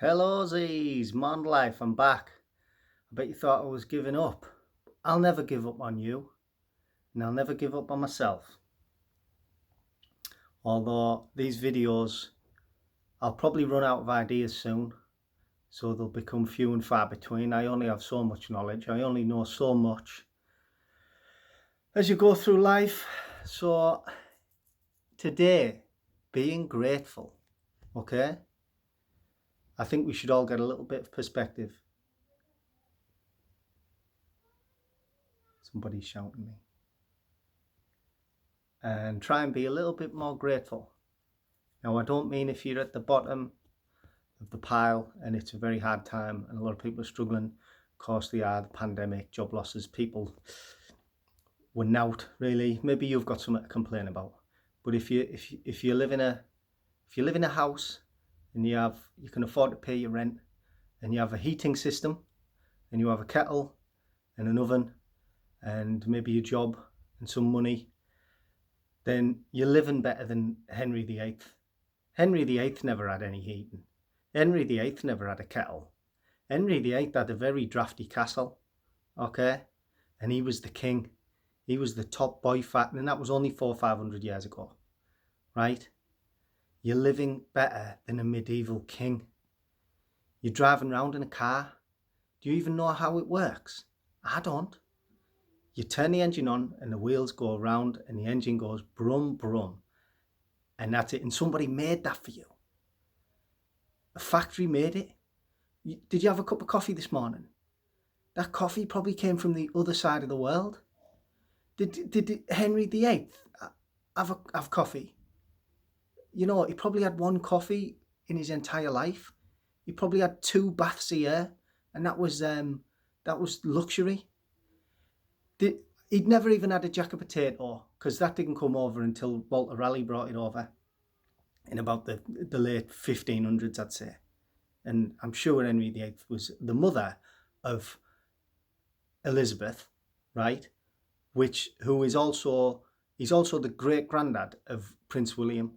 Hello Z's, Mond Life, I'm back. I bet you thought I was giving up. I'll never give up on you, and I'll never give up on myself. Although these videos, I'll probably run out of ideas soon, so they'll become few and far between. I only have so much knowledge, I only know so much as you go through life. So today, being grateful, okay? I think we should all get a little bit of perspective. Somebody's shouting me. And try and be a little bit more grateful. Now, I don't mean if you're at the bottom of the pile and it's a very hard time and a lot of people are struggling. Of course they are, the pandemic, job losses, people were out really. Maybe you've got something to complain about. But if you live in a house and you can afford to pay your rent, and you have a heating system, and you have a kettle and an oven and maybe a job and some money, then you're living better than Henry VIII. Henry VIII never had any heating. Henry VIII never had a kettle. Henry VIII had a very drafty castle, okay? And he was the king. He was the top boy fat, and that was only 400-500 years ago, right? You're living better than a medieval king. You're driving around in a car. Do you even know how it works? I don't. You turn the engine on and the wheels go around and the engine goes brum brum. And that's it. And somebody made that for you. A factory made it. Did you have a cup of coffee this morning? That coffee probably came from the other side of the world. Did Henry VIII have coffee? You know, he probably had one coffee in his entire life. He probably had 2 baths a year, and that was luxury. He'd never even had a jack of potato, because that didn't come over until Walter Raleigh brought it over in about the late 1500s, I'd say. And I'm sure Henry VIII was the mother of Elizabeth, right? He's also the great granddad of Prince William.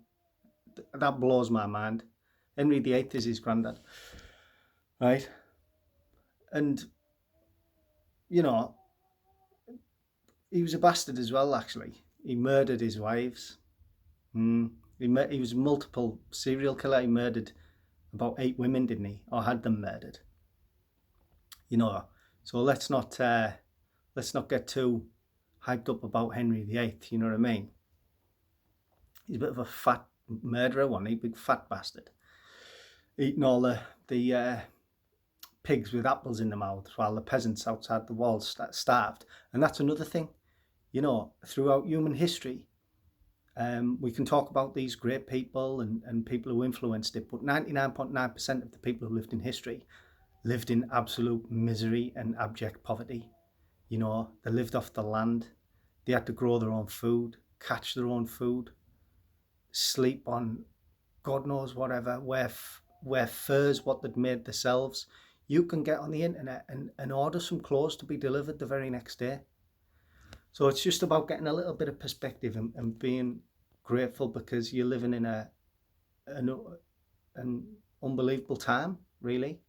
That blows my mind. Henry VIII is his granddad, right? And you know, he was a bastard as well. Actually, he murdered his wives. He was a multiple serial killer. He murdered about 8 women, didn't he? Or had them murdered. You know, so let's not get too hyped up about Henry VIII. You know what I mean? He's a bit of a fat murderer, wasn't he? Big fat bastard, eating all the pigs with apples in their mouths while the peasants outside the walls starved. And that's another thing. You know, throughout human history, we can talk about these great people and people who influenced it, but 99.9% of the people who lived in history lived in absolute misery and abject poverty. You know, they lived off the land. They had to grow their own food, catch their own food, sleep on God knows whatever, wear furs, what they'd made themselves. You can get on the internet and order some clothes to be delivered the very next day. So it's just about getting a little bit of perspective and being grateful, because you're living in an unbelievable time, really,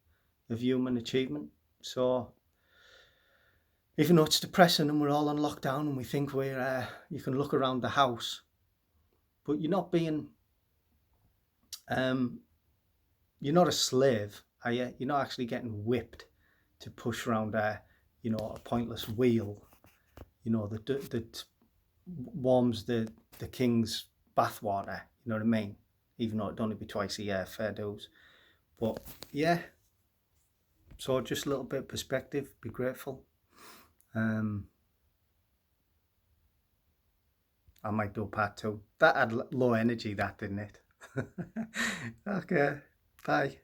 of human achievement. So even though it's depressing and we're all on lockdown and we think you can look around the house, but you're not a slave, are you? You're not actually getting whipped to push around a pointless wheel, that warms the king's bathwater. You know what I mean? Even though it'd only be twice a year, fair dues. But yeah, so just a little bit of perspective, be grateful. I might do part 2. That had low energy, that, didn't it? Okay, bye.